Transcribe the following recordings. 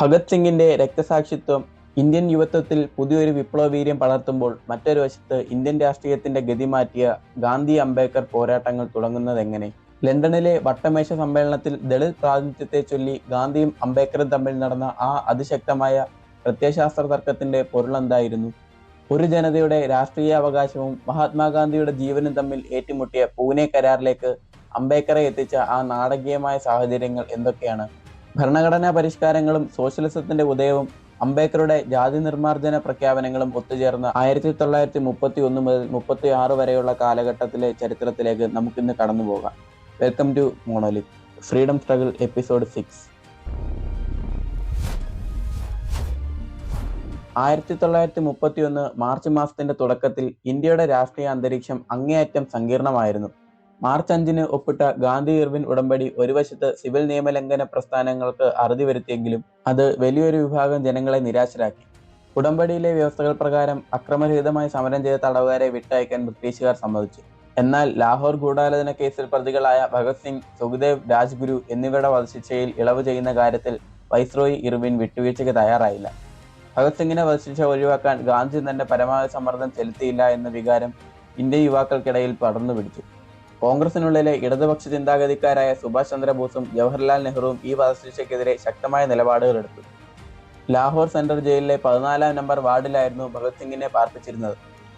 ഭഗത് സിംഗിന്റെ രക്തസാക്ഷിത്വം ഇന്ത്യൻ യുവത്വത്തിൽ പുതിയൊരു വിപ്ലവവീര്യം പടർത്തുമ്പോൾ മറ്റൊരു വശത്ത് ഇന്ത്യൻ രാഷ്ട്രീയത്തിന്റെ ഗതി മാറ്റിയ ഗാന്ധി അംബേദ്കർ പോരാട്ടങ്ങൾ തുടങ്ങുന്നതെങ്ങനെ? ലണ്ടനിലെ വട്ടമേശ സമ്മേളനത്തിൽ ദളിത് പ്രാതിനിധ്യത്തെ ചൊല്ലി ഗാന്ധിയും അംബേദ്കറും തമ്മിൽ നടന്ന ആ അതിശക്തമായ പ്രത്യയശാസ്ത്ര തർക്കത്തിന്റെ പൊരുളെന്തായിരുന്നു? ഒരു ജനതയുടെ രാഷ്ട്രീയ അവകാശവും മഹാത്മാഗാന്ധിയുടെ ജീവനും തമ്മിൽ ഏറ്റുമുട്ടിയ പൂനെ കരാറിലേക്ക് അംബേദ്കറെ എത്തിച്ച ആ നാടകീയമായ സാഹചര്യങ്ങൾ എന്തൊക്കെയാണ്? ഭരണഘടനാ പരിഷ്കാരങ്ങളും സോഷ്യലിസത്തിന്റെ ഉദയവും അംബേദ്കറുടെ ജാതി നിർമ്മാർജ്ജന പ്രഖ്യാപനങ്ങളും ഒത്തുചേർന്ന 1931 മുതൽ 36 വരെയുള്ള കാലഘട്ടത്തിലെ ചരിത്രത്തിലേക്ക് നമുക്കിന്ന് കടന്നുപോകാം. Welcome to Monolith freedom struggle episode 6. 1931 March മാസത്തിന്റെ തുടക്കത്തിൽ ഇന്ത്യയുടെ രാഷ്ട്രീയ അന്തരീക്ഷം അങ്ങേയറ്റം സങ്കീർണമായിരുന്നു. മാർച്ച് 5 ഒപ്പിട്ട ഗാന്ധി ഇർവിൻ ഉടമ്പടി ഒരു വശത്ത് സിവിൽ നിയമലംഘന പ്രസ്ഥാനങ്ങൾക്ക് അറുതി വരുത്തിയെങ്കിലും അത് വലിയൊരു വിഭാഗം ജനങ്ങളെ നിരാശരാക്കി. ഉടമ്പടിയിലെ വ്യവസ്ഥകൾ പ്രകാരം അക്രമരഹിതമായി സമരം ചെയ്ത തടവുകാരെ വിട്ടയക്കാൻ ബ്രിട്ടീഷുകാർ സമ്മതിച്ചു. എന്നാൽ ലാഹോർ ഗൂഢാലോചന കേസിൽ പ്രതികളായ ഭഗത് സിംഗ്, സുഖ്ദേവ്, രാജ്ഗുരു എന്നിവരുടെ വധശിക്ഷയിൽ ഇളവ് ചെയ്യുന്ന കാര്യത്തിൽ വൈസ്രോയി ഇർവിൻ വിട്ടുവീഴ്ചയ്ക്ക് തയ്യാറായില്ല. ഭഗത് സിംഗിനെ വധശിക്ഷ ഒഴിവാക്കാൻ ഗാന്ധി തന്നെ പരമാവധി സമ്മർദ്ദം ചെലുത്തിയില്ല എന്ന വികാരം ഇന്ത്യൻ യുവാക്കൾക്കിടയിൽ പടർന്നു പിടിച്ചു. കോൺഗ്രസിനുള്ളിലെ ഇടതുപക്ഷ ചിന്താഗതിക്കാരായ സുഭാഷ് ചന്ദ്രബോസും ജവഹർലാൽ നെഹ്റുവും ഈ വധശിക്ഷയ്ക്കെതിരെ ശക്തമായ നിലപാടുകൾ എടുത്തു. ലാഹോർ സെൻട്രൽ ജയിലിലെ 14-ാം നമ്പർ വാർഡിലായിരുന്നു ഭഗത് സിംഗിനെ പാർപ്പിച്ചിരുന്നത്.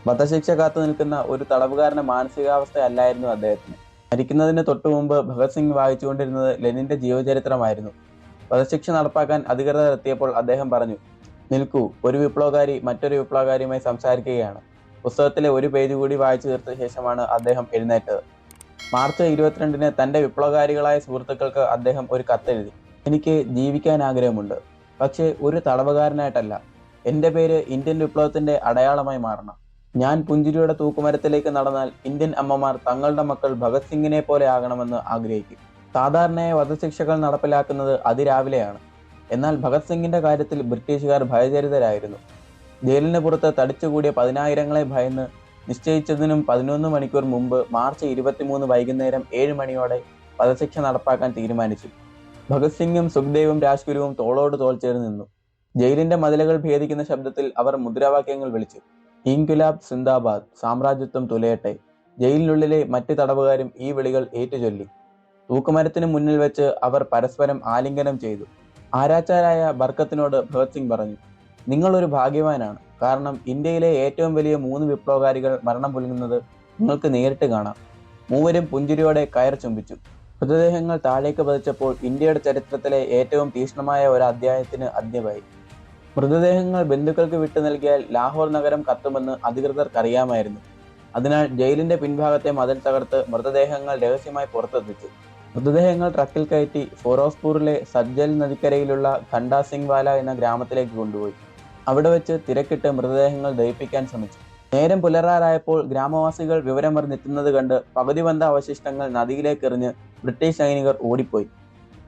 വധശിക്ഷ കാത്തു നിൽക്കുന്ന ഒരു തടവുകാരന്റെ മാനസികാവസ്ഥയല്ലായിരുന്നു അദ്ദേഹത്തിന്. മരിക്കുന്നതിന് തൊട്ടു മുമ്പ് ഭഗത് സിംഗ് വായിച്ചുകൊണ്ടിരുന്നത് ലെനിന്റെ ജീവചരിത്രമായിരുന്നു. വധശിക്ഷ നടപ്പാക്കാൻ അധികൃതർ എത്തിയപ്പോൾ അദ്ദേഹം പറഞ്ഞു, "നിൽക്കൂ, ഒരു വിപ്ലവകാരി മറ്റൊരു വിപ്ലവകാരിയുമായി സംസാരിക്കുകയാണ്." പുസ്തകത്തിലെ ഒരു പേജ് കൂടി വായിച്ചു തീർത്ത ശേഷമാണ് അദ്ദേഹം എഴുന്നേറ്റത്. മാർച്ച് 22 തന്റെ വിപ്ലവകാരികളായ സുഹൃത്തുക്കൾക്ക് അദ്ദേഹം ഒരു കത്തെഴുതി. "എനിക്ക് ജീവിക്കാൻ ആഗ്രഹമുണ്ട്, പക്ഷേ ഒരു തടവുകാരനായിട്ടല്ല. എൻ്റെ പേര് ഇന്ത്യൻ വിപ്ലവത്തിന്റെ അടയാളമായി മാറണം. ഞാൻ പുഞ്ചിരിയുടെ തൂക്കുമരത്തിലേക്ക് നടന്നാൽ ഇന്ത്യൻ അമ്മമാർ തങ്ങളുടെ മക്കൾ ഭഗത് സിംഗിനെ പോലെ ആകണമെന്ന് ആഗ്രഹിക്കും." സാധാരണയായി വധശിക്ഷകൾ നടപ്പിലാക്കുന്നത് അതിരാവിലെയാണ്. എന്നാൽ ഭഗത് സിംഗിന്റെ കാര്യത്തിൽ ബ്രിട്ടീഷുകാർ ഭയചരിതരായിരുന്നു. ജയിലിന് പുറത്ത് തടിച്ചുകൂടിയ 10,000-ങ്ങളെ ഭയന്ന് നിശ്ചയിച്ചതിനും 11 മണിക്കൂർ മുമ്പ് മാർച്ച് 23 വൈകുന്നേരം 7 മണിയോടെ വധശിക്ഷ നടപ്പാക്കാൻ തീരുമാനിച്ചു. ഭഗത് സിംഗും സുഖ്ദേവും രാജ്ഗുരുവും തോളോട് തോൾ ചേർന്ന് നിന്നു. ജയിലിന്റെ മതിലുകൾ ഭേദിക്കുന്ന ശബ്ദത്തിൽ അവർ മുദ്രാവാക്യങ്ങൾ വിളിച്ചു. ഇൻക്വിലാബ് സിന്ദാബാദ്, സാമ്രാജ്യത്വം തുലയട്ടെ. ജയിലിനുള്ളിലെ മറ്റ് തടവുകാരും ഈ വിളികൾ ഏറ്റുചൊല്ലി. തൂക്കുമരത്തിന് മുന്നിൽ വെച്ച് അവർ പരസ്പരം ആലിംഗനം ചെയ്തു. ആരാച്ചാരായ ബർക്കത്തിനോട് ഭഗത് സിംഗ് പറഞ്ഞു, "നിങ്ങളൊരു ഭാഗ്യവാനാണ്. കാരണം ഇന്ത്യയിലെ ഏറ്റവും വലിയ 3 വിപ്ലവകാരികൾ മരണം പുലുങ്ങുന്നത് നിങ്ങൾക്ക് നേരിട്ട് കാണാം." മൂവരും പുഞ്ചിരിയോടെ കയർ ചുംബിച്ചു. മൃതദേഹങ്ങൾ താഴേക്ക് പതിച്ചപ്പോൾ ഇന്ത്യയുടെ ചരിത്രത്തിലെ ഏറ്റവും തീക്ഷ്ണമായ ഒരു അധ്യായത്തിന് അന്ത്യമായി. മൃതദേഹങ്ങൾ ബന്ധുക്കൾക്ക് വിട്ടു നൽകിയാൽ ലാഹോർ നഗരം കത്തുമെന്ന് അധികൃതർക്കറിയാമായിരുന്നു. അതിനാൽ ജയിലിന്റെ പിൻഭാഗത്തെ മതിൽ തകർത്ത് മൃതദേഹങ്ങൾ രഹസ്യമായി പുറത്തെത്തിച്ചു. മൃതദേഹങ്ങൾ ട്രക്കിൽ കയറ്റി ഫിറോസ്പൂരിലെ സജ്ജൽ നദിക്കരയിലുള്ള ഖണ്ടാ സിംഗ് വാല എന്ന ഗ്രാമത്തിലേക്ക് കൊണ്ടുപോയി. അവിടെ വെച്ച് തിരക്കിട്ട് മൃതദേഹങ്ങൾ ദഹിപ്പിക്കാൻ ശ്രമിച്ചു. നേരം പുലരാറായപ്പോൾ ഗ്രാമവാസികൾ വിവരമറിഞ്ഞെത്തുന്നത് കണ്ട് പകുതി വന്ന അവശിഷ്ടങ്ങൾ നദിയിലേക്ക് എറിഞ്ഞ് ബ്രിട്ടീഷ് സൈനികർ ഓടിപ്പോയി.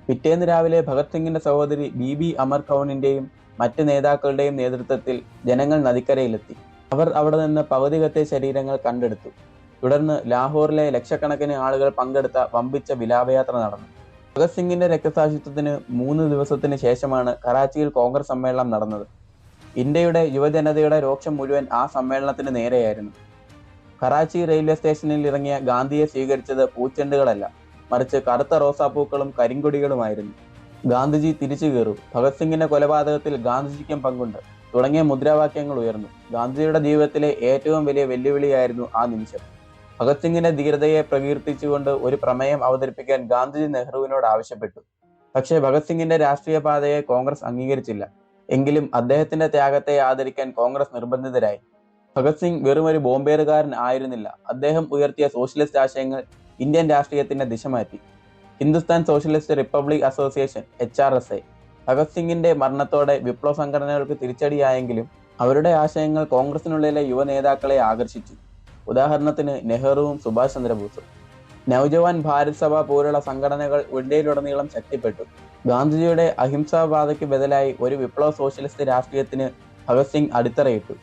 പിറ്റേന്ന് രാവിലെ ഭഗത് സിംഗിന്റെ സഹോദരി ബീബി അമർ ഖൗണിന്റെയും മറ്റ് നേതാക്കളുടെയും നേതൃത്വത്തിൽ ജനങ്ങൾ നദിക്കരയിലെത്തി. അവർ അവിടെ നിന്ന് പകുതി കത്തിയ ശരീരങ്ങൾ കണ്ടെടുത്തു. തുടർന്ന് ലാഹോറിലെ ലക്ഷക്കണക്കിന് ആളുകൾ പങ്കെടുത്ത വമ്പിച്ച വിലാപയാത്ര നടന്നു. ഭഗത് സിംഗിന്റെ രക്തസാക്ഷിത്വത്തിന് 3 ദിവസത്തിന് ശേഷമാണ് കറാച്ചിയിൽ കോൺഗ്രസ് സമ്മേളനം നടന്നത്. ഇന്ത്യയുടെ യുവജനതയുടെ രോക്ഷം മുഴുവൻ ആ സമ്മേളനത്തിന് നേരെയായിരുന്നു. കറാച്ചി റെയിൽവേ സ്റ്റേഷനിൽ ഇറങ്ങിയ ഗാന്ധിയെ സ്വീകരിച്ചത് പൂച്ചെണ്ടുകളല്ല, മറിച്ച് കറുത്ത റോസാപ്പൂക്കളും കരിങ്കൊടികളുമായിരുന്നു. "ഗാന്ധിജി തിരിച്ചു കയറൂ, ഭഗത് സിംഗിന്റെ കൊലപാതകത്തിൽ ഗാന്ധിജിക്കും പങ്കുണ്ട്" തുടങ്ങിയ മുദ്രാവാക്യങ്ങൾ ഉയർന്നു. ഗാന്ധിജിയുടെ ജീവിതത്തിലെ ഏറ്റവും വലിയ വെല്ലുവിളിയായിരുന്നു ആ നിമിഷം. ഭഗത് സിംഗിന്റെ ധീരതയെ പ്രകീർത്തിച്ചുകൊണ്ട് ഒരു പ്രമേയം അവതരിപ്പിക്കാൻ ഗാന്ധിജി നെഹ്റുവിനോട് ആവശ്യപ്പെട്ടു. പക്ഷേ ഭഗത് സിംഗിന്റെ രാഷ്ട്രീയ പാതയെ കോൺഗ്രസ് അംഗീകരിച്ചില്ല. എങ്കിലും അദ്ദേഹത്തിന്റെ ത്യാഗത്തെ ആദരിക്കാൻ കോൺഗ്രസ് നിർബന്ധിതരായി. ഭഗത് സിംഗ് വെറും ഒരു ബോംബേറുകാരൻ ആയിരുന്നില്ല. അദ്ദേഹം ഉയർത്തിയ സോഷ്യലിസ്റ്റ് ആശയങ്ങൾ ഇന്ത്യൻ രാഷ്ട്രീയത്തിന്റെ ദിശ മാറ്റി. Hindustan socialist republic association (HRSA) Bhagat സിംഗിന്റെ മരണത്തോടെ വിപ്ലവ സംഘടനകൾക്ക് തിരിച്ചടിയായെങ്കിലും അവരുടെ ആശയങ്ങൾ കോൺഗ്രസിനുള്ളിലെ യുവ നേതാക്കളെ ആകർഷിച്ചു. ഉദാഹരണത്തിന് നെഹ്റുവും സുഭാഷ് ചന്ദ്രബോസും. നവജവാൻ ഭാരത് സഭ പോലുള്ള സംഘടനകൾ ഇന്ത്യയിലുടനീളം ശക്തിപ്പെട്ടു. ഗാന്ധിജിയുടെ അഹിംസാവാദയ്ക്ക് ബദലായി ഒരു വിപ്ലവ സോഷ്യലിസ്റ്റ് രാഷ്ട്രീയത്തിന് ഭഗത് സിംഗ് അടിത്തറയിട്ടു.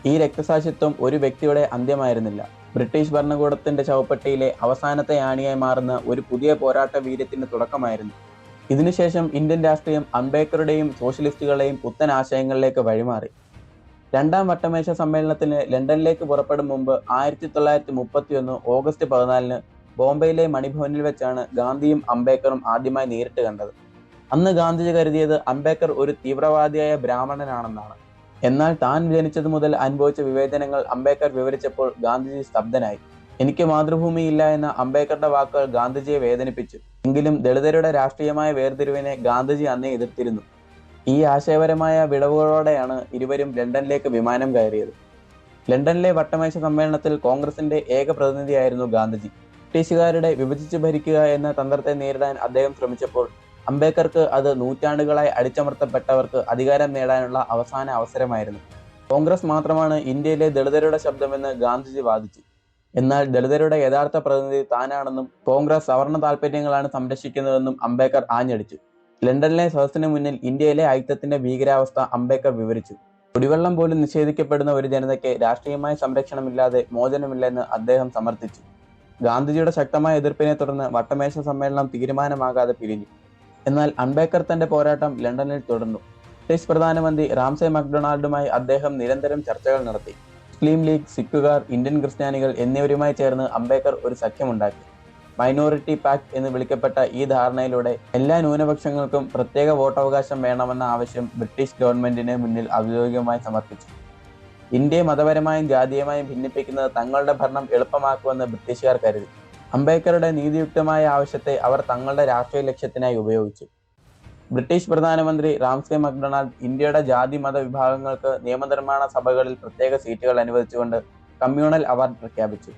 ഈ രക്തസാക്ഷിത്വം ഒരു വ്യക്തിയുടെ അന്ത്യമായിരുന്നില്ല, ബ്രിട്ടീഷ് ഭരണകൂടത്തിന്റെ ശവപ്പെട്ടിയിലെ അവസാനത്തെ ആണിയായി മാറുന്ന ഒരു പുതിയ പോരാട്ട വീര്യത്തിന് തുടക്കമായിരുന്നു. ഇതിനുശേഷം ഇന്ത്യൻ രാഷ്ട്രീയം അംബേദ്കറുടെയും സോഷ്യലിസ്റ്റുകളുടെയും പുത്തൻ ആശയങ്ങളിലേക്ക് വഴിമാറി. രണ്ടാം വട്ടമേശ സമ്മേളനത്തിന് ലണ്ടനിലേക്ക് പുറപ്പെടും മുമ്പ് 1931 ഓഗസ്റ്റ് 14 ബോംബെയിലെ മണിഭവനിൽ വെച്ചാണ് ഗാന്ധിയും അംബേദ്കറും ആദ്യമായി നേരിട്ട് കണ്ടത്. അന്ന് ഗാന്ധിജി കരുതിയത് അംബേദ്കർ ഒരു തീവ്രവാദിയായ ബ്രാഹ്മണനാണെന്നാണ്. എന്നാൽ താൻ ജനിച്ചതു മുതൽ അനുഭവിച്ച വിവേചനങ്ങൾ അംബേദ്കർ വിവരിച്ചപ്പോൾ ഗാന്ധിജി സ്തബ്ധനായി. എനിക്ക് മാതൃഭൂമിയില്ല എന്ന അംബേദ്കറുടെ വാക്കുകൾ ഗാന്ധിജിയെ വേദനിപ്പിച്ചു. എങ്കിലും ദളിതരുടെ രാഷ്ട്രീയമായ വേർതിരിവിനെ ഗാന്ധിജി അന്നേ എതിർത്തിരുന്നു. ഈ ആശയപരമായ വിടവുകളോടെയാണ് ഇരുവരും ലണ്ടനിലേക്ക് വിമാനം കയറിയത്. ലണ്ടനിലെ വട്ടമേശ സമ്മേളനത്തിൽ കോൺഗ്രസിന്റെ ഏക പ്രതിനിധിയായിരുന്നു ഗാന്ധിജി. ബ്രിട്ടീഷുകാരുടെ വിഭജിച്ച് ഭരിക്കുക എന്ന തന്ത്രത്തെ നേരിടാൻ അദ്ദേഹം ശ്രമിച്ചപ്പോൾ അംബേദ്കർക്ക് അത് നൂറ്റാണ്ടുകളായി അടിച്ചമർത്തപ്പെട്ടവർക്ക് അധികാരം നേടാനുള്ള അവസാന അവസരമായിരുന്നു. കോൺഗ്രസ് മാത്രമാണ് ഇന്ത്യയിലെ ദളിതരുടെ ശബ്ദമെന്ന് ഗാന്ധിജി വാദിച്ചു. എന്നാൽ ദളിതരുടെ യഥാർത്ഥ പ്രതിനിധി താനാണെന്നും കോൺഗ്രസ് സവർണ താൽപര്യങ്ങളാണ് സംരക്ഷിക്കുന്നതെന്നും അംബേദ്കർ ആഞ്ഞടിച്ചു. ലണ്ടനിലെ സദസ്സിന് മുന്നിൽ ഇന്ത്യയിലെ ഐക്യത്തിന്റെ ഭീകരാവസ്ഥ അംബേദ്കർ വിവരിച്ചു. കുടിവെള്ളം പോലും നിഷേധിക്കപ്പെടുന്ന ഒരു ജനതയ്ക്ക് രാഷ്ട്രീയമായ സംരക്ഷണമില്ലാതെ മോചനമില്ലെന്ന് അദ്ദേഹം സമർത്ഥിച്ചു. ഗാന്ധിജിയുടെ ശക്തമായ എതിർപ്പിനെ തുടർന്ന് വട്ടമേശ സമ്മേളനം തീരുമാനമാകാതെ പിരിഞ്ഞു. എന്നാൽ അംബേദ്കർ തന്റെ പോരാട്ടം ലണ്ടനിൽ തുടർന്നു. ബ്രിട്ടീഷ് പ്രധാനമന്ത്രി റാംസെ മക്ഡൊണാൾഡുമായി അദ്ദേഹം നിരന്തരം ചർച്ചകൾ നടത്തി. മുസ്ലിം ലീഗ്, സിഖുകാർ, ഇന്ത്യൻ ക്രിസ്ത്യാനികൾ എന്നിവരുമായി ചേർന്ന് അംബേദ്കർ ഒരു സഖ്യമുണ്ടാക്കി. മൈനോറിറ്റി പാക്ട് എന്ന് വിളിക്കപ്പെട്ട ഈ ധാരണയിലൂടെ എല്ലാ ന്യൂനപക്ഷങ്ങൾക്കും പ്രത്യേക വോട്ടവകാശം വേണമെന്ന ആവശ്യം ബ്രിട്ടീഷ് ഗവൺമെന്റിന് മുന്നിൽ ഔദ്യോഗികമായി സമർപ്പിച്ചു. ഇന്ത്യയെ മതപരമായും ജാതീയമായും ഭിന്നിപ്പിക്കുന്നത് തങ്ങളുടെ ഭരണം എളുപ്പമാക്കുമെന്ന് ബ്രിട്ടീഷുകാർ കരുതി. അംബേദ്കറുടെ നീതിയുക്തമായ ആവശ്യത്തെ അവർ തങ്ങളുടെ രാഷ്ട്രീയ ലക്ഷ്യത്തിനായി ഉപയോഗിച്ചു. ബ്രിട്ടീഷ് പ്രധാനമന്ത്രി റാംസെ മക്ഡൊണാൾഡ് ഇന്ത്യയുടെ ജാതി മത വിഭാഗങ്ങൾക്ക് നിയമനിർമ്മാണ സഭകളിൽ പ്രത്യേക സീറ്റുകൾ അനുവദിച്ചുകൊണ്ട് കമ്മ്യൂണൽ അവാർഡ് പ്രഖ്യാപിച്ചു.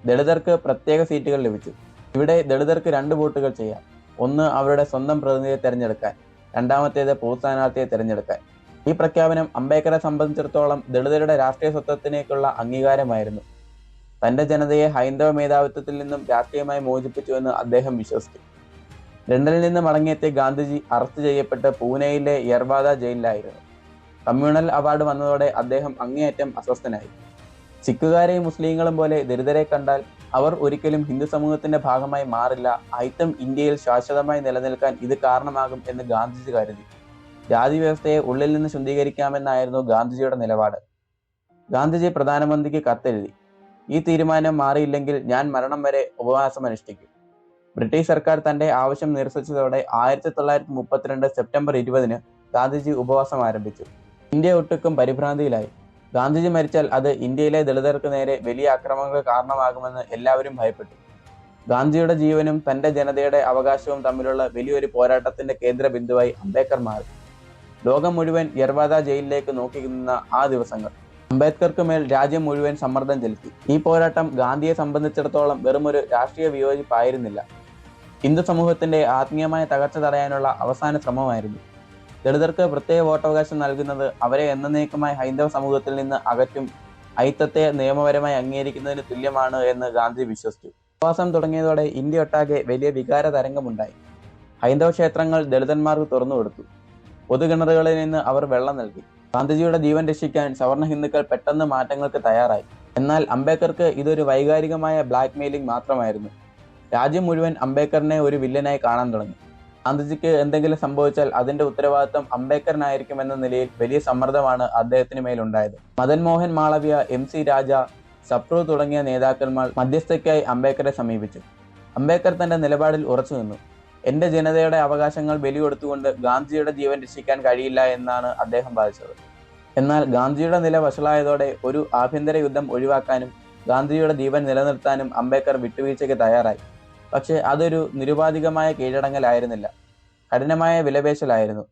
ദളിതർക്ക് പ്രത്യേക സീറ്റുകൾ ലഭിച്ചു. ഇവിടെ ദളിതർക്ക് 2 വോട്ടുകൾ ചെയ്യാം. ഒന്ന് അവരുടെ സ്വന്തം പ്രതിനിധിയെ തിരഞ്ഞെടുക്കാൻ, രണ്ടാമത്തേത് പൊതു സ്ഥാനാർത്ഥിയെ തിരഞ്ഞെടുക്കാൻ. ഈ പ്രഖ്യാപനം അംബേദ്കറെ സംബന്ധിച്ചിടത്തോളം ദളിതരുടെ രാഷ്ട്രീയ സ്വത്വത്തിനേക്കുള്ള അംഗീകാരമായിരുന്നു. തന്റെ ജനതയെ ഹൈന്ദവ മേധാവിത്വത്തിൽ നിന്നും രാഷ്ട്രീയമായി മോചിപ്പിച്ചുവെന്ന് അദ്ദേഹം വിശ്വസിച്ചു. ലണ്ടനിൽ നിന്ന് മടങ്ങിയെത്തിയ ഗാന്ധിജി അറസ്റ്റ് ചെയ്യപ്പെട്ട് പൂനെയിലെ യർവാദ ജയിലിലായിരുന്നു. കമ്മ്യൂണൽ അവാർഡ് വന്നതോടെ അദ്ദേഹം അങ്ങേയറ്റം അസ്വസ്ഥനായി. സിഖുകാരെയും മുസ്ലിങ്ങളും പോലെ ദളിതരെ കണ്ടാൽ അവർ ഒരിക്കലും ഹിന്ദു സമൂഹത്തിന്റെ ഭാഗമായി മാറില്ല, ഐക്യം ഇന്ത്യയിൽ ശാശ്വതമായി നിലനിൽക്കാൻ ഇത് കാരണമാകും എന്ന് ഗാന്ധിജി കരുതി. ജാതി വ്യവസ്ഥയെ ഉള്ളിൽ നിന്ന് ശുദ്ധീകരിക്കാമെന്നായിരുന്നു ഗാന്ധിജിയുടെ നിലപാട്. ഗാന്ധിജി പ്രധാനമന്ത്രിക്ക് കത്തെഴുതി, ഈ തീരുമാനം മാറിയില്ലെങ്കിൽ ഞാൻ മരണം വരെ ഉപവാസം അനുഷ്ഠിക്കും. ബ്രിട്ടീഷ് സർക്കാർ തന്റെ ആവശ്യം നിരസിച്ചതോടെ 1932 സെപ്റ്റംബർ 20 ഗാന്ധിജി ഉപവാസം ആരംഭിച്ചു. ഇന്ത്യ ഒട്ടുക്കും പരിഭ്രാന്തിയിലായി. ഗാന്ധിജി മരിച്ചാൽ അത് ഇന്ത്യയിലെ ദളിതർക്ക് നേരെ വലിയ ആക്രമണങ്ങൾക്ക് കാരണമാകുമെന്ന് എല്ലാവരും ഭയപ്പെട്ടു. ഗാന്ധിജിയുടെ ജീവനും തന്റെ ജനതയുടെ അവകാശവും തമ്മിലുള്ള വലിയൊരു പോരാട്ടത്തിന്റെ കേന്ദ്ര ബിന്ദുവായി അംബേദ്കർ മാറി. ലോകം മുഴുവൻ യർവാദ ജയിലിലേക്ക് നോക്കി നിന്ന ആ ദിവസങ്ങൾ അംബേദ്കർക്ക് മേൽ രാജ്യം മുഴുവൻ സമ്മർദ്ദം ചെലുത്തി. ഈ പോരാട്ടം ഗാന്ധിയെ സംബന്ധിച്ചിടത്തോളം വെറുമൊരു രാഷ്ട്രീയ വിയോജിപ്പായിരുന്നില്ല, ഹിന്ദു സമൂഹത്തിന്റെ ആത്മീയമായ തകർച്ച തടയാനുള്ള അവസാന ശ്രമമായിരുന്നു. ദളിതർക്ക് പ്രത്യേക വോട്ടവകാശം നൽകുന്നത് അവരെ എന്നേക്കുമായി ഹൈന്ദവ സമൂഹത്തിൽ നിന്ന് അകറ്റും, ഐക്യത്തെ നിയമപരമായി അംഗീകരിക്കുന്നതിന് തുല്യമാണ് എന്ന് ഗാന്ധി വിശ്വസിച്ചു. ഉപവാസം തുടങ്ങിയതോടെ ഇന്ത്യ ഒട്ടാകെ വലിയ വികാര തരംഗമുണ്ടായി. ഹൈന്ദവ ക്ഷേത്രങ്ങൾ ദളിതന്മാർക്ക് തുറന്നുകൊടുത്തു. പൊതുകിണറുകളിൽ നിന്ന് അവർ വെള്ളം നൽകി. ഗാന്ധിജിയുടെ ജീവൻ രക്ഷിക്കാൻ സവർണ ഹിന്ദുക്കൾ പെട്ടെന്ന് മാറ്റങ്ങൾക്ക് തയ്യാറായി. എന്നാൽ അംബേദ്കർക്ക് ഇതൊരു വൈകാരികമായ ബ്ലാക്ക് മെയിലിംഗ് മാത്രമായിരുന്നു. രാജ്യം മുഴുവൻ അംബേദ്കറിനെ ഒരു വില്ലനായി കാണാൻ തുടങ്ങി. ഗാന്ധിജിക്ക് എന്തെങ്കിലും സംഭവിച്ചാൽ അതിന്റെ ഉത്തരവാദിത്വം അംബേദ്കറിനായിരിക്കുമെന്ന നിലയിൽ വലിയ സമ്മർദ്ദമാണ് അദ്ദേഹത്തിന് മേലുണ്ടായത്. മദൻ മോഹൻ മാളവ്യ, MC രാജ, സപ്രു തുടങ്ങിയ നേതാക്കന്മാർ മധ്യസ്ഥയ്ക്കായി അംബേദ്കറെ സമീപിച്ചു. അംബേദ്കർ തന്റെ നിലപാടിൽ ഉറച്ചു നിന്നു. എന്റെ ജനതയുടെ അവകാശങ്ങൾ ബലികൊടുത്തുകൊണ്ട് ഗാന്ധിജിയുടെ ജീവൻ രക്ഷിക്കാൻ കഴിയില്ല എന്നാണ് അദ്ദേഹം വാദിച്ചത്. എന്നാൽ ഗാന്ധിജിയുടെ നില വഷളായതോടെ ഒരു ആഭ്യന്തര യുദ്ധം ഒഴിവാക്കാനും ഗാന്ധിജിയുടെ ജീവൻ നിലനിർത്താനും അംബേദ്കർ വിട്ടുവീഴ്ചയ്ക്ക് തയ്യാറായി. പക്ഷേ അതൊരു നിരുപാധികമായ കീഴടങ്ങലായിരുന്നില്ല, കഠിനമായ വിലപേശലായിരുന്നു.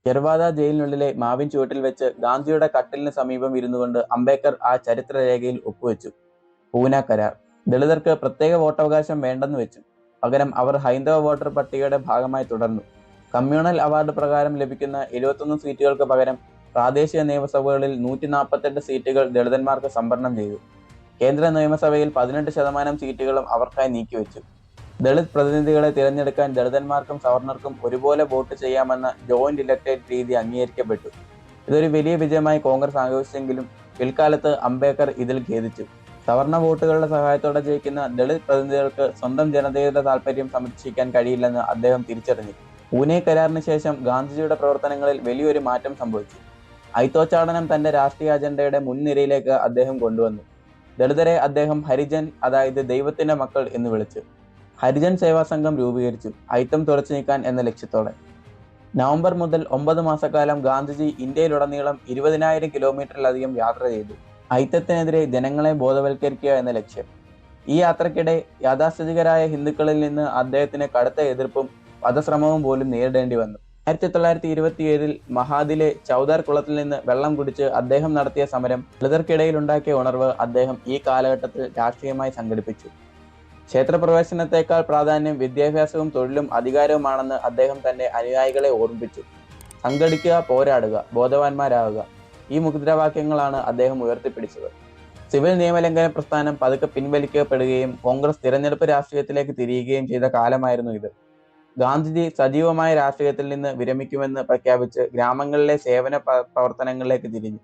യർവാദ ജയിലിനുള്ളിലെ മാവിൻ ചുവട്ടിൽ വെച്ച് ഗാന്ധിയുടെ കട്ടിലിന് സമീപം ഇരുന്നുകൊണ്ട് അംബേദ്കർ ആ ചരിത്രരേഖയിൽ ഒപ്പുവെച്ചു. പൂന കരാർ. ദളിതർക്ക് പ്രത്യേക വോട്ടവകാശം വേണ്ടെന്ന് വെച്ചു. പകരം അവർ ഹൈന്ദവ വോട്ടർ പട്ടികയുടെ ഭാഗമായി തുടർന്നു. കമ്മ്യൂണൽ അവാർഡ് പ്രകാരം ലഭിക്കുന്ന 71 സീറ്റുകൾക്ക് പകരം പ്രാദേശിക നിയമസഭകളിൽ 148 സീറ്റുകൾ ദളിതന്മാർക്ക് സംവരണം ചെയ്തു. കേന്ദ്ര നിയമസഭയിൽ 18% സീറ്റുകളും അവർക്കായി നീക്കിവെച്ചു. ദളിത് പ്രതിനിധികളെ തിരഞ്ഞെടുക്കാൻ ദളിതന്മാർക്കും സവർണർക്കും ഒരുപോലെ വോട്ട് ചെയ്യാമെന്ന ജോയിന്റ് ഇലക്ടേറ്റ് രീതി അംഗീകരിക്കപ്പെട്ടു. ഇതൊരു വലിയ വിജയമായി കോൺഗ്രസ് ആഘോഷിച്ചെങ്കിലും പിൽക്കാലത്ത് അംബേദ്കർ ഇതിൽ ഖേദിച്ചു. സവർണ വോട്ടുകളുടെ സഹായത്തോടെ ജയിക്കുന്ന ദളിത് പ്രതിനിധികൾക്ക് സ്വന്തം ജനതയുടെ താൽപര്യം സംരക്ഷിക്കാൻ കഴിയില്ലെന്ന് അദ്ദേഹം തിരിച്ചറിഞ്ഞു. പൂനെ കരാറിന് ശേഷം ഗാന്ധിജിയുടെ പ്രവർത്തനങ്ങളിൽ വലിയൊരു മാറ്റം സംഭവിച്ചു. ഐത്തോച്ചാടനം തന്റെ രാഷ്ട്രീയ അജണ്ടയുടെ മുൻനിരയിലേക്ക് അദ്ദേഹം കൊണ്ടുവന്നു. ദളിതരെ അദ്ദേഹം ഹരിജൻ, അതായത് ദൈവത്തിന്റെ മക്കൾ എന്ന് വിളിച്ചു. ഹരിജൻ സേവാ സംഘം രൂപീകരിച്ചു, ഐത്തം തുടച്ചു നീക്കാൻ എന്ന ലക്ഷ്യത്തോടെ. നവംബർ മുതൽ 9 മാസക്കാലം ഗാന്ധിജി ഇന്ത്യയിലുടനീളം 20,000 കിലോമീറ്ററിലധികം യാത്ര ചെയ്തു. ഐത്തത്തിനെതിരെ ജനങ്ങളെ ബോധവൽക്കരിക്കുക എന്ന ലക്ഷ്യം. ഈ യാത്രക്കിടെ യാഥാസ്ഥിതികരായ ഹിന്ദുക്കളിൽ നിന്ന് അദ്ദേഹത്തിന് കടുത്ത എതിർപ്പും വധശ്രമവും പോലും നേരിടേണ്ടി വന്നു. 1927 മഹാദിലെ ചൗദാർ കുളത്തിൽ നിന്ന് വെള്ളം കുടിച്ച് അദ്ദേഹം നടത്തിയ സമരം ദളിതർക്കിടയിൽ ഉണ്ടാക്കിയ ഉണർവ് അദ്ദേഹം ഈ കാലഘട്ടത്തിൽ രാഷ്ട്രീയമായി സംഘടിപ്പിച്ചു. ക്ഷേത്രപ്രവേശനത്തെക്കാൾ പ്രാധാന്യം വിദ്യാഭ്യാസവും തൊഴിലും അധികാരവുമാണെന്ന് അദ്ദേഹം തന്റെ അനുയായികളെ ഓർമ്മിപ്പിച്ചു. സംഘടിക്കുക, പോരാടുക, ബോധവാന്മാരാകുക, ഈ മുദ്രാവാക്യങ്ങളാണ് അദ്ദേഹം ഉയർത്തിപ്പിടിച്ചത്. സിവിൽ നിയമലംഘന പ്രസ്ഥാനം പതുക്കെ പിൻവലിക്കപ്പെടുകയും കോൺഗ്രസ് തിരഞ്ഞെടുപ്പ് രാഷ്ട്രീയത്തിലേക്ക് തിരിയുകയും ചെയ്ത കാലമായിരുന്നു ഇത്. ഗാന്ധിജി സജീവമായ രാഷ്ട്രീയത്തിൽ നിന്ന് വിരമിക്കുമെന്ന് പ്രഖ്യാപിച്ച് ഗ്രാമങ്ങളിലെ സേവന പ്രവർത്തനങ്ങളിലേക്ക് തിരിഞ്ഞു.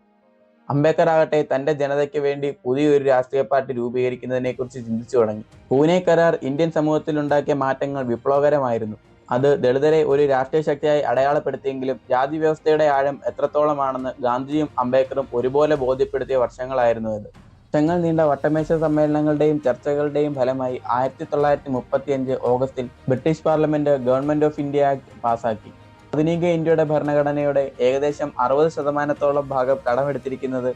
അംബേദ്കർ ആകട്ടെ തന്റെ ജനതയ്ക്ക് വേണ്ടി പുതിയൊരു രാഷ്ട്രീയ പാർട്ടി രൂപീകരിക്കുന്നതിനെ കുറിച്ച് ചിന്തിച്ചു തുടങ്ങി. പൂനെ കരാർ ഇന്ത്യൻ സമൂഹത്തിൽ ഉണ്ടാക്കിയ മാറ്റങ്ങൾ വിപ്ലവകരമായിരുന്നു. അത് ദളിതരെ ഒരു രാഷ്ട്രീയ ശക്തിയായി അടയാളപ്പെടുത്തിയെങ്കിലും ജാതി വ്യവസ്ഥയുടെ ആഴം എത്രത്തോളമാണെന്ന് ഗാന്ധിജിയും അംബേദ്കറും ഒരുപോലെ ബോധ്യപ്പെടുത്തിയ വർഷങ്ങളായിരുന്നു അത്. വർഷങ്ങൾ നീണ്ട വട്ടമേശ സമ്മേളനങ്ങളുടെയും ചർച്ചകളുടെയും ഫലമായി 1935 ഓഗസ്റ്റിൽ British parliament government of India act പാസാക്കി. ആധുനിക ഇന്ത്യയുടെ ഭരണഘടനയുടെ ഏകദേശം 60% ഭാഗം കടമെടുത്തിരിക്കുന്നത്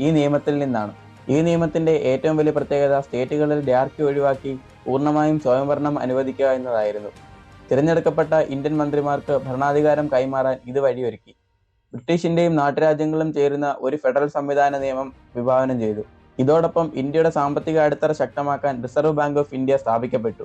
ഈ നിയമത്തിൽ നിന്നാണ്. ഈ നിയമത്തിന്റെ ഏറ്റവും വലിയ പ്രത്യേകത സ്റ്റേറ്റുകളിൽ ഡയർക്കി ഒഴിവാക്കി പൂർണ്ണമായും സ്വയംഭരണം അനുവദിക്കുക എന്നതായിരുന്നു. തിരഞ്ഞെടുക്കപ്പെട്ട ഇന്ത്യൻ മന്ത്രിമാർക്ക് ഭരണാധികാരം കൈമാറാൻ ഇത് വഴിയൊരുക്കി. ബ്രിട്ടീഷ് ഇന്ത്യയും നാട്ടുരാജ്യങ്ങളും ചേരുന്ന ഒരു ഫെഡറൽ സംവിധാന നിയമം വിഭാവനം ചെയ്തു. ഇതോടൊപ്പം ഇന്ത്യയുടെ സാമ്പത്തിക അടിത്തറ ശക്തമാക്കാൻ റിസർവ് ബാങ്ക് ഓഫ് ഇന്ത്യ സ്ഥാപിക്കപ്പെട്ടു.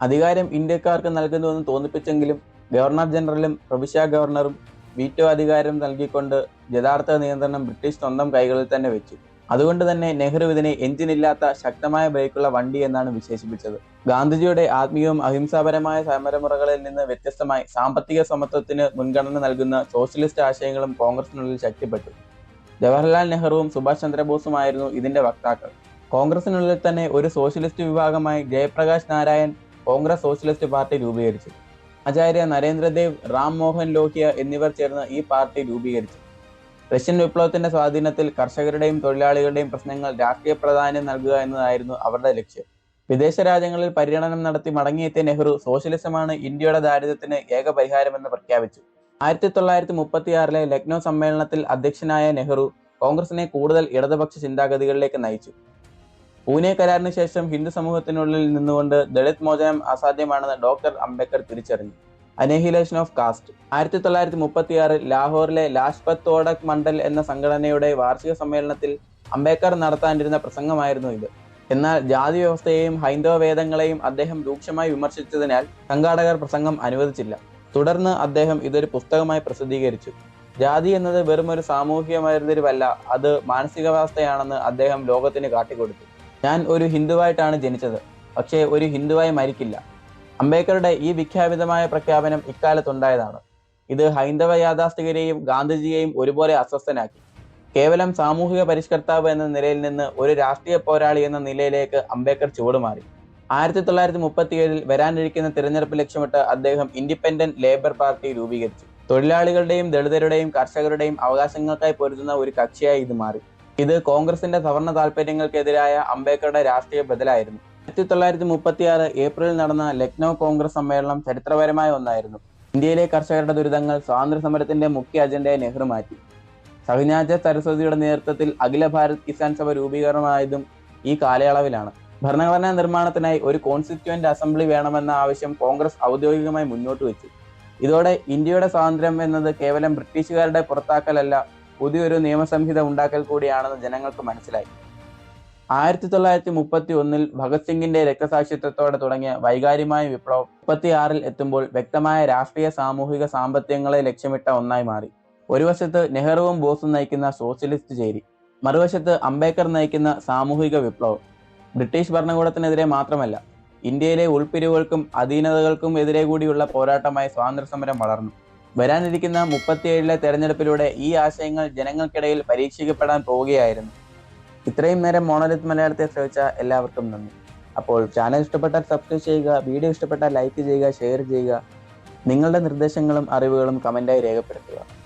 അധികാരം ഇന്ത്യക്കാർക്ക് നൽകുന്നുവെന്ന് തോന്നിപ്പിച്ചെങ്കിലും ഗവർണർ ജനറലും പ്രവിശ്യ ഗവർണറും വീറ്റോ അധികാരം നൽകിക്കൊണ്ട് യഥാർത്ഥ നിയന്ത്രണം ബ്രിട്ടീഷ് സ്വന്തം കൈകളിൽ തന്നെ വെച്ചു. അതുകൊണ്ട് തന്നെ നെഹ്റു ഇതിനെ എഞ്ചിനില്ലാത്ത ശക്തമായ ബ്രേക്കുള്ള വണ്ടി എന്നാണ് വിശേഷിപ്പിച്ചത്. ഗാന്ധിജിയുടെ ആത്മീയവും അഹിംസാപരമായ സമരമുറകളിൽ നിന്ന് വ്യത്യസ്തമായി സാമ്പത്തിക സമത്വത്തിന് മുൻഗണന നൽകുന്ന സോഷ്യലിസ്റ്റ് ആശയങ്ങളും കോൺഗ്രസിനുള്ളിൽ ശക്തിപ്പെട്ടു. ജവഹർലാൽ നെഹ്റുവും സുഭാഷ് ചന്ദ്രബോസുമായിരുന്നു ഇതിന്റെ വക്താക്കൾ. കോൺഗ്രസിനുള്ളിൽ തന്നെ ഒരു സോഷ്യലിസ്റ്റ് വിഭാഗമായി ജയപ്രകാശ് നാരായൺ കോൺഗ്രസ് സോഷ്യലിസ്റ്റ് പാർട്ടി രൂപീകരിച്ചു. ആചാര്യ നരേന്ദ്രദേവ്, റാം മോഹൻ ലോഹിയ എന്നിവർ ചേർന്ന് ഈ പാർട്ടി രൂപീകരിച്ചു. റഷ്യൻ വിപ്ലവത്തിന്റെ സ്വാധീനത്തിൽ കർഷകരുടെയും തൊഴിലാളികളുടെയും പ്രശ്നങ്ങൾ രാഷ്ട്രീയ പ്രാധാന്യം നൽകുക എന്നതായിരുന്നു അവരുടെ ലക്ഷ്യം. വിദേശ രാജ്യങ്ങളിൽ പര്യടനം നടത്തി മടങ്ങിയെത്തിയ നെഹ്റു സോഷ്യലിസമാണ് ഇന്ത്യയുടെ ദാരിദ്ര്യത്തിന് ഏക പരിഹാരമെന്ന് പ്രഖ്യാപിച്ചു. 1936 ലക്നൗ സമ്മേളനത്തിൽ അധ്യക്ഷനായ നെഹ്റു കോൺഗ്രസിനെ കൂടുതൽ ഇടതുപക്ഷ ചിന്താഗതികളിലേക്ക് നയിച്ചു. പൂനെ കരാറിന് ശേഷം ഹിന്ദു സമൂഹത്തിനുള്ളിൽ നിന്നുകൊണ്ട് ദളിത് മോചനം അസാധ്യമാണെന്ന് ഡോക്ടർ അംബേദ്കർ തിരിച്ചറിഞ്ഞു. അനഹിലേഷൻ ഓഫ് കാസ്റ്റ്. 1936 ലാഹോറിലെ ലാജ്പത് തോടക് മണ്ഡൽ എന്ന സംഘടനയുടെ വാർഷിക സമ്മേളനത്തിൽ അംബേദ്കർ നടത്താനിരുന്ന പ്രസംഗമായിരുന്നു ഇത്. എന്നാൽ ജാതി വ്യവസ്ഥയെയും ഹൈന്ദവ വേദങ്ങളെയും അദ്ദേഹം രൂക്ഷമായി വിമർശിച്ചതിനാൽ സംഘാടകർ പ്രസംഗം അനുവദിച്ചില്ല. തുടർന്ന് അദ്ദേഹം ഇതൊരു പുസ്തകമായി പ്രസിദ്ധീകരിച്ചു. ജാതി എന്നത് വെറുമൊരു സാമൂഹിക വേർതിരിവല്ല, അത് മാനസികാവസ്ഥയാണെന്ന് അദ്ദേഹം ലോകത്തിന് കാട്ടിക്കൊടുത്തു. ഞാൻ ഒരു ഹിന്ദുവായിട്ടാണ് ജനിച്ചത്, പക്ഷേ ഒരു ഹിന്ദുവായി മരിക്കില്ല. അംബേദ്കറുടെ ഈ വിഖ്യാപിതമായ പ്രഖ്യാപനം ഇക്കാലത്തുണ്ടായതാണ്. ഇത് ഹൈന്ദവ യാഥാസ്ഥികരെയും ഗാന്ധിജിയെയും ഒരുപോലെ അസ്വസ്ഥനാക്കി. കേവലം സാമൂഹിക പരിഷ്കർത്താവ് എന്ന നിലയിൽ നിന്ന് ഒരു രാഷ്ട്രീയ പോരാളി എന്ന നിലയിലേക്ക് അംബേദ്കർ ചുവടുമാറി. 1937 വരാനിരിക്കുന്ന തിരഞ്ഞെടുപ്പ് ലക്ഷ്യമിട്ട് അദ്ദേഹം ഇൻഡിപെൻഡന്റ് ലേബർ പാർട്ടി രൂപീകരിച്ചു. തൊഴിലാളികളുടെയും ദളിതരുടെയും കർഷകരുടെയും അവകാശങ്ങൾക്കായി പൊരുതുന്ന ഒരു കക്ഷിയായി ഇത് മാറി. ഇത് കോൺഗ്രസിന്റെ സവർണ താല്പര്യങ്ങൾക്കെതിരായ അംബേദ്കറുടെ രാഷ്ട്രീയ ബദലായിരുന്നു. 1936 ഏപ്രിലിൽ നടന്ന ലക്നൗ കോൺഗ്രസ് സമ്മേളനം ചരിത്രപരമായ ഒന്നായിരുന്നു. ഇന്ത്യയിലെ കർഷകരുടെ ദുരിതങ്ങൾ സ്വാതന്ത്ര്യ സമരത്തിന്റെ മുഖ്യ അജണ്ടയെ നെഹ്റു മാറ്റി. സഹ്നാജ സരസ്വതിയുടെ നേതൃത്വത്തിൽ അഖില ഭാരത് കിസാൻ സഭ രൂപീകരണമായതും ഈ കാലയളവിലാണ്. ഭരണഘടനാ നിർമ്മാണത്തിനായി ഒരു കോൺസ്റ്റിറ്റ്യൂവന്റ് അസംബ്ലി വേണമെന്ന ആവശ്യം കോൺഗ്രസ് ഔദ്യോഗികമായി മുന്നോട്ട് വെച്ചു. ഇതോടെ ഇന്ത്യയുടെ സ്വാതന്ത്ര്യം എന്നത് കേവലം ബ്രിട്ടീഷുകാരുടെ പുറത്താക്കലല്ല, പുതിയൊരു നിയമസംഹിത ഉണ്ടാക്കൽ കൂടിയാണെന്ന് ജനങ്ങൾക്ക് മനസ്സിലായി. 1931 ഭഗത് സിംഗിന്റെ രക്തസാക്ഷിത്വത്തോടെ തുടങ്ങിയ വൈകാരികമായ വിപ്ലവം 36 എത്തുമ്പോൾ വ്യക്തമായ രാഷ്ട്രീയ, സാമൂഹിക, സാമ്പത്തികങ്ങളെ ലക്ഷ്യമിട്ട ഒന്നായി മാറി. ഒരു വശത്ത് നെഹ്റുവും ബോസും നയിക്കുന്ന സോഷ്യലിസ്റ്റ് ചേരി, മറുവശത്ത് അംബേദ്കർ നയിക്കുന്ന സാമൂഹിക വിപ്ലവം. ബ്രിട്ടീഷ് ഭരണകൂടത്തിനെതിരെ മാത്രമല്ല, ഇന്ത്യയിലെ ഉൾപ്പിരിവുകൾക്കും അധീനതകൾക്കും എതിരെ കൂടിയുള്ള പോരാട്ടമായി സ്വാതന്ത്ര്യ സമരം വളർന്നു. വരാനിരിക്കുന്ന 37 തെരഞ്ഞെടുപ്പിലൂടെ ഈ ആശയങ്ങൾ ജനങ്ങൾക്കിടയിൽ പരീക്ഷിക്കപ്പെടാൻ പോവുകയായിരുന്നു. ഇത്രയും നേരം മോണോലിത്ത് മലയാളത്തെ ശ്രമിച്ച എല്ലാവർക്കും നന്ദി. അപ്പോൾ ചാനൽ ഇഷ്ടപ്പെട്ടാൽ സബ്സ്ക്രൈബ് ചെയ്യുക, വീഡിയോ ഇഷ്ടപ്പെട്ടാൽ ലൈക്ക് ചെയ്യുക, ഷെയർ ചെയ്യുക. നിങ്ങളുടെ നിർദ്ദേശങ്ങളും അറിവുകളും കമന്റായി രേഖപ്പെടുത്തുക.